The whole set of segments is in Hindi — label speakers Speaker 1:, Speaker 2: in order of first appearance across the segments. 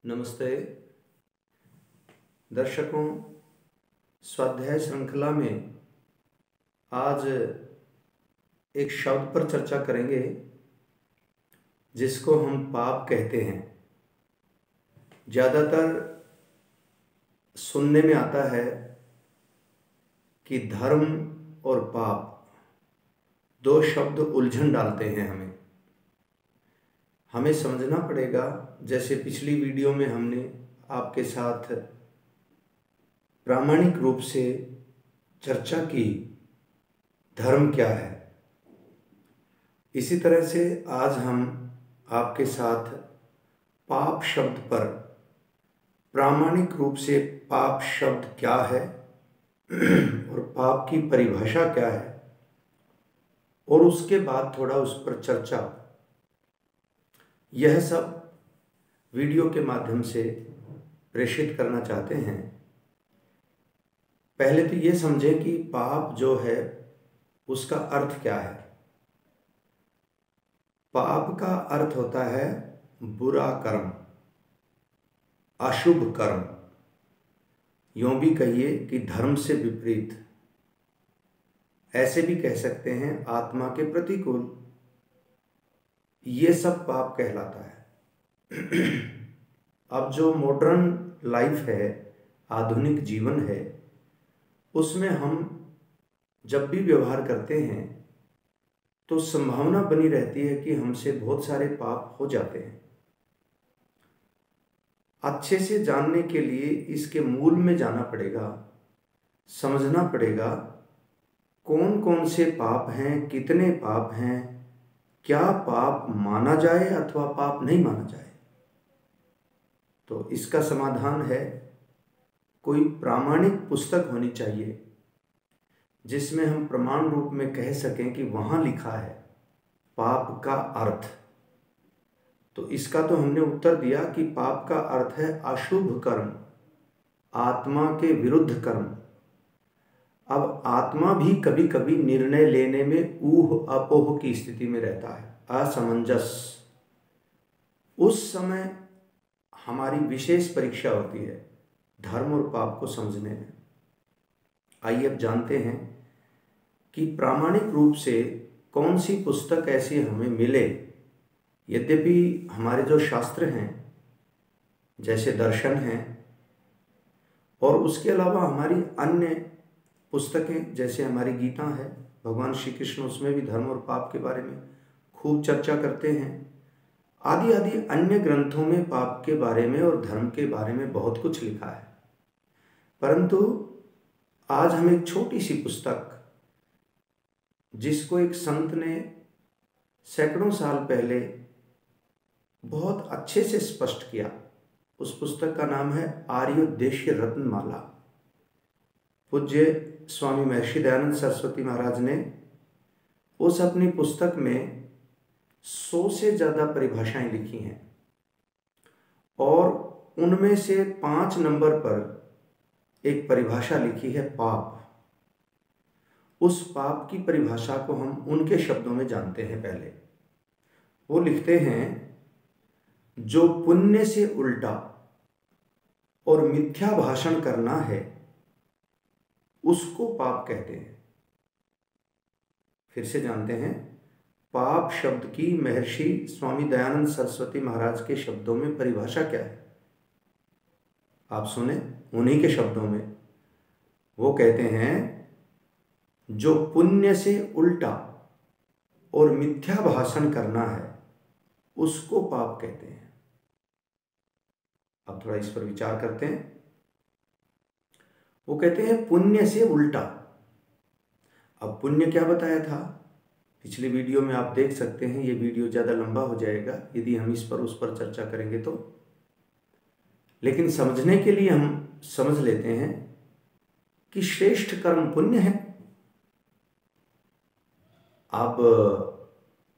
Speaker 1: नमस्ते दर्शकों, स्वाध्याय श्रृंखला में आज एक शब्द पर चर्चा करेंगे जिसको हम पाप कहते हैं। ज़्यादातर सुनने में आता है कि धर्म और पाप दो शब्द उलझन डालते हैं। हमें समझना पड़ेगा, जैसे पिछली वीडियो में हमने आपके साथ प्रामाणिक रूप से चर्चा की धर्म क्या है, इसी तरह से आज हम आपके साथ पाप शब्द पर प्रामाणिक रूप से पाप शब्द क्या है और पाप की परिभाषा क्या है, और उसके बाद थोड़ा उस पर चर्चा, यह सब वीडियो के माध्यम से प्रेषित करना चाहते हैं। पहले तो ये समझें कि पाप जो है उसका अर्थ क्या है। पाप का अर्थ होता है बुरा कर्म, अशुभ कर्म, यूं भी कहिए कि धर्म से विपरीत, ऐसे भी कह सकते हैं आत्मा के प्रतिकूल। ये सब पाप कहलाता है। अब जो मॉडर्न लाइफ है, आधुनिक जीवन है, उसमें हम जब भी व्यवहार करते हैं तो संभावना बनी रहती है कि हमसे बहुत सारे पाप हो जाते हैं। अच्छे से जानने के लिए इसके मूल में जाना पड़ेगा, समझना पड़ेगा कौन कौन से पाप हैं, कितने पाप हैं, क्या पाप माना जाए अथवा पाप नहीं माना जाए। तो इसका समाधान है, कोई प्रामाणिक पुस्तक होनी चाहिए जिसमें हम प्रमाण रूप में कह सकें कि वहाँ लिखा है पाप का अर्थ। तो इसका तो हमने उत्तर दिया कि पाप का अर्थ है अशुभ कर्म, आत्मा के विरुद्ध कर्म। अब आत्मा भी कभी कभी निर्णय लेने में ऊह अपोह की स्थिति में रहता है, असमंजस। उस समय हमारी विशेष परीक्षा होती है धर्म और पाप को समझने में। आइए अब जानते हैं कि प्रामाणिक रूप से कौन सी पुस्तक ऐसी हमें मिले। यद्यपि हमारे जो शास्त्र हैं, जैसे दर्शन हैं, और उसके अलावा हमारी अन्य पुस्तकें जैसे हमारी गीता है, भगवान श्री कृष्ण उसमें भी धर्म और पाप के बारे में खूब चर्चा करते हैं। आदि आदि अन्य ग्रंथों में पाप के बारे में और धर्म के बारे में बहुत कुछ लिखा है। परंतु आज हम एक छोटी सी पुस्तक, जिसको एक संत ने सैकड़ों साल पहले बहुत अच्छे से स्पष्ट किया, उस पुस्तक का नाम है आर्योद्देश्य रत्नमाला। पूज्य स्वामी महर्षि दयानंद सरस्वती महाराज ने उस अपनी पुस्तक में 100 से ज़्यादा परिभाषाएं लिखी हैं, और उनमें से 5 नंबर पर एक परिभाषा लिखी है पाप। उस पाप की परिभाषा को हम उनके शब्दों में जानते हैं। पहले वो लिखते हैं, जो पुण्य से उल्टा और मिथ्या भाषण करना है उसको पाप कहते हैं। फिर से जानते हैं, पाप शब्द की महर्षि स्वामी दयानंद सरस्वती महाराज के शब्दों में परिभाषा क्या है। आप सुने उन्हीं के शब्दों में। वो कहते हैं, जो पुण्य से उल्टा और मिथ्या भाषण करना है उसको पाप कहते हैं। अब थोड़ा इस पर विचार करते हैं। वो कहते हैं पुण्य से उल्टा। अब पुण्य क्या बताया था पिछली वीडियो में, आप देख सकते हैं। ये वीडियो ज़्यादा लंबा हो जाएगा यदि हम इस पर उस पर चर्चा करेंगे तो, लेकिन समझने के लिए हम समझ लेते हैं कि श्रेष्ठ कर्म पुण्य है। अब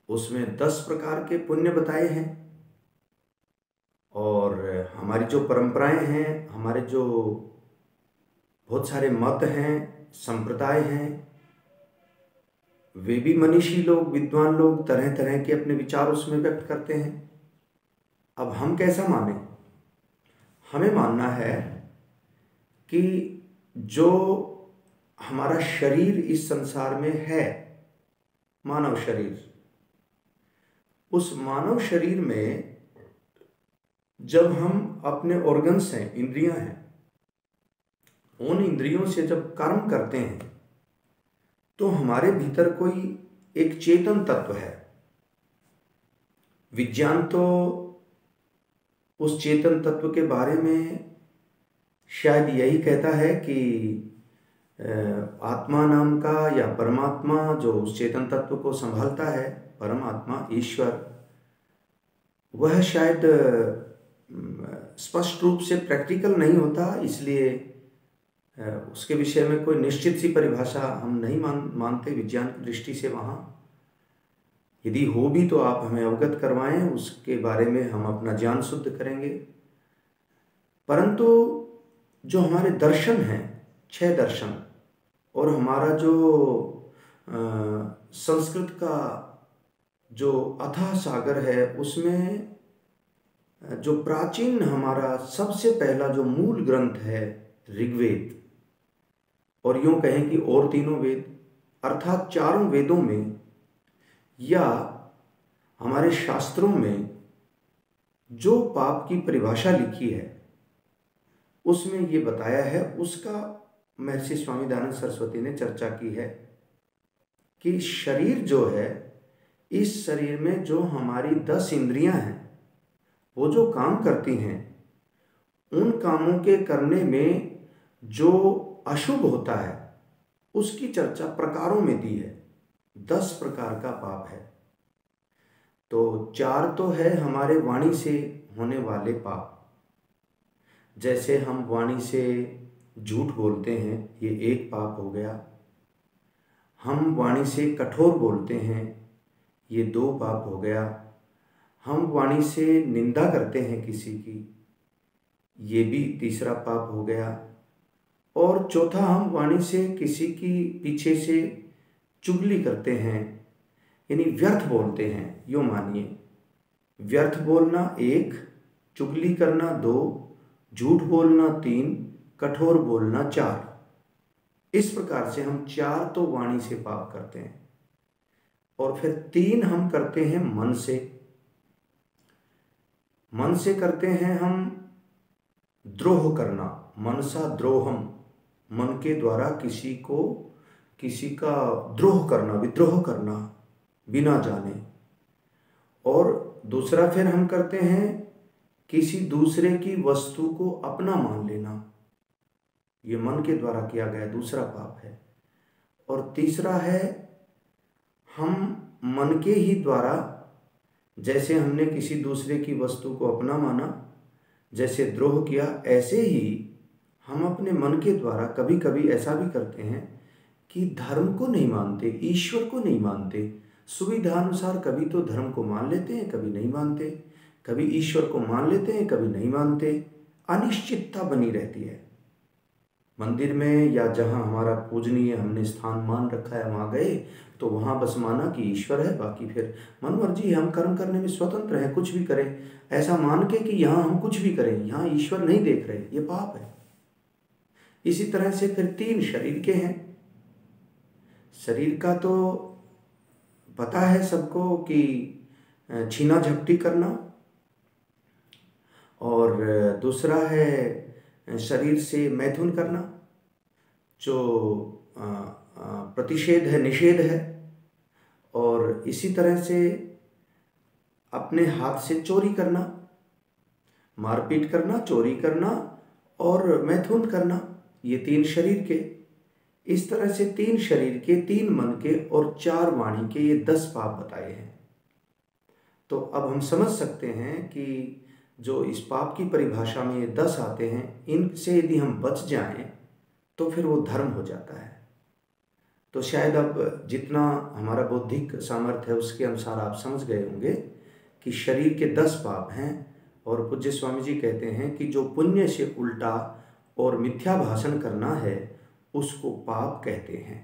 Speaker 1: उसमें 10 प्रकार के पुण्य बताए हैं, और हमारी जो परंपराएं हैं, हमारे जो बहुत सारे मत हैं, संप्रदाय हैं, वे भी मनीषी लोग, विद्वान लोग तरह तरह के अपने विचार उसमें व्यक्त करते हैं। अब हम कैसा माने? हमें मानना है कि जो हमारा शरीर इस संसार में है, मानव शरीर, उस मानव शरीर में जब हम अपने ऑर्गन्स हैं, इंद्रियां हैं, उन इंद्रियों से जब कर्म करते हैं तो हमारे भीतर कोई एक चेतन तत्व है। विज्ञान तो उस चेतन तत्व के बारे में शायद यही कहता है कि आत्मा नाम का या परमात्मा जो उस चेतन तत्व को संभालता है, परमात्मा ईश्वर, वह शायद स्पष्ट रूप से प्रैक्टिकल नहीं होता, इसलिए उसके विषय में कोई निश्चित सी परिभाषा हम नहीं मानते विज्ञान की दृष्टि से। वहाँ यदि हो भी तो आप हमें अवगत करवाएं, उसके बारे में हम अपना ज्ञान शुद्ध करेंगे। परंतु जो हमारे दर्शन हैं, 6 दर्शन, और हमारा जो संस्कृत का जो अथाह सागर है, उसमें जो प्राचीन हमारा सबसे पहला जो मूल ग्रंथ है ऋग्वेद, और यूँ कहें कि और तीनों वेद, अर्थात 4 वेदों में या हमारे शास्त्रों में जो पाप की परिभाषा लिखी है उसमें ये बताया है, उसका महर्षि स्वामी दयानंद सरस्वती ने चर्चा की है कि शरीर जो है, इस शरीर में जो हमारी 10 इंद्रियां हैं, वो जो काम करती हैं, उन कामों के करने में जो अशुभ होता है उसकी चर्चा प्रकारों में दी है। 10 प्रकार का पाप है। तो 4 तो है हमारे वाणी से होने वाले पाप, जैसे हम वाणी से झूठ बोलते हैं, ये एक पाप हो गया। हम वाणी से कठोर बोलते हैं, ये 2 पाप हो गया। हम वाणी से निंदा करते हैं किसी की, ये भी तीसरा पाप हो गया। और चौथा, हम वाणी से किसी की पीछे से चुगली करते हैं, यानी व्यर्थ बोलते हैं। यूँ मानिए, व्यर्थ बोलना 1, चुगली करना 2, झूठ बोलना 3, कठोर बोलना 4। इस प्रकार से हम 4 तो वाणी से पाप करते हैं, और फिर 3 हम करते हैं मन से। मन से करते हैं हम द्रोह करना, मनसा द्रोहम, मन के द्वारा किसी का द्रोह करना, विद्रोह करना बिना जाने। और दूसरा फिर हम करते हैं किसी दूसरे की वस्तु को अपना मान लेना, ये मन के द्वारा किया गया दूसरा पाप है। और तीसरा है, हम मन के ही द्वारा, जैसे हमने किसी दूसरे की वस्तु को अपना माना, जैसे द्रोह किया, ऐसे ही हम अपने मन के द्वारा कभी कभी ऐसा भी करते हैं कि धर्म को नहीं मानते, ईश्वर को नहीं मानते, सुविधानुसार कभी तो धर्म को मान लेते हैं, कभी नहीं मानते, कभी ईश्वर को मान लेते हैं, कभी नहीं मानते। अनिश्चितता बनी रहती है। मंदिर में या जहाँ हमारा पूजनीय हमने स्थान मान रखा है, वहाँ गए तो वहाँ बस माना कि ईश्वर है, बाकी फिर मन मर्जी, हम कर्म करने में स्वतंत्र हैं, कुछ भी करें, ऐसा मान के कि यहाँ हम कुछ भी करें, यहाँ ईश्वर नहीं देख रहे, ये पाप है। इसी तरह से फिर 3 शरीर के हैं। शरीर का तो पता है सबको कि छीना झपटी करना, और दूसरा है शरीर से मैथुन करना, जो प्रतिषेध है, निषेध है। और इसी तरह से अपने हाथ से चोरी करना, मारपीट करना, चोरी करना और मैथुन करना, ये 3 शरीर के। इस तरह से 3 शरीर के, 3 मन के और 4 वाणी के, ये 10 पाप बताए हैं। तो अब हम समझ सकते हैं कि जो इस पाप की परिभाषा में ये 10 आते हैं, इनसे यदि हम बच जाएं तो फिर वो धर्म हो जाता है। तो शायद अब जितना हमारा बौद्धिक सामर्थ्य है उसके अनुसार आप समझ गए होंगे कि शरीर के 10 पाप हैं। और पूज्य स्वामी जी कहते हैं कि जो पुण्य से उल्टा और मिथ्या भाषण करना है उसको पाप कहते हैं।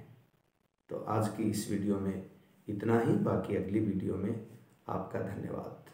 Speaker 1: तो आज की इस वीडियो में इतना ही, बाकी अगली वीडियो में आपका धन्यवाद।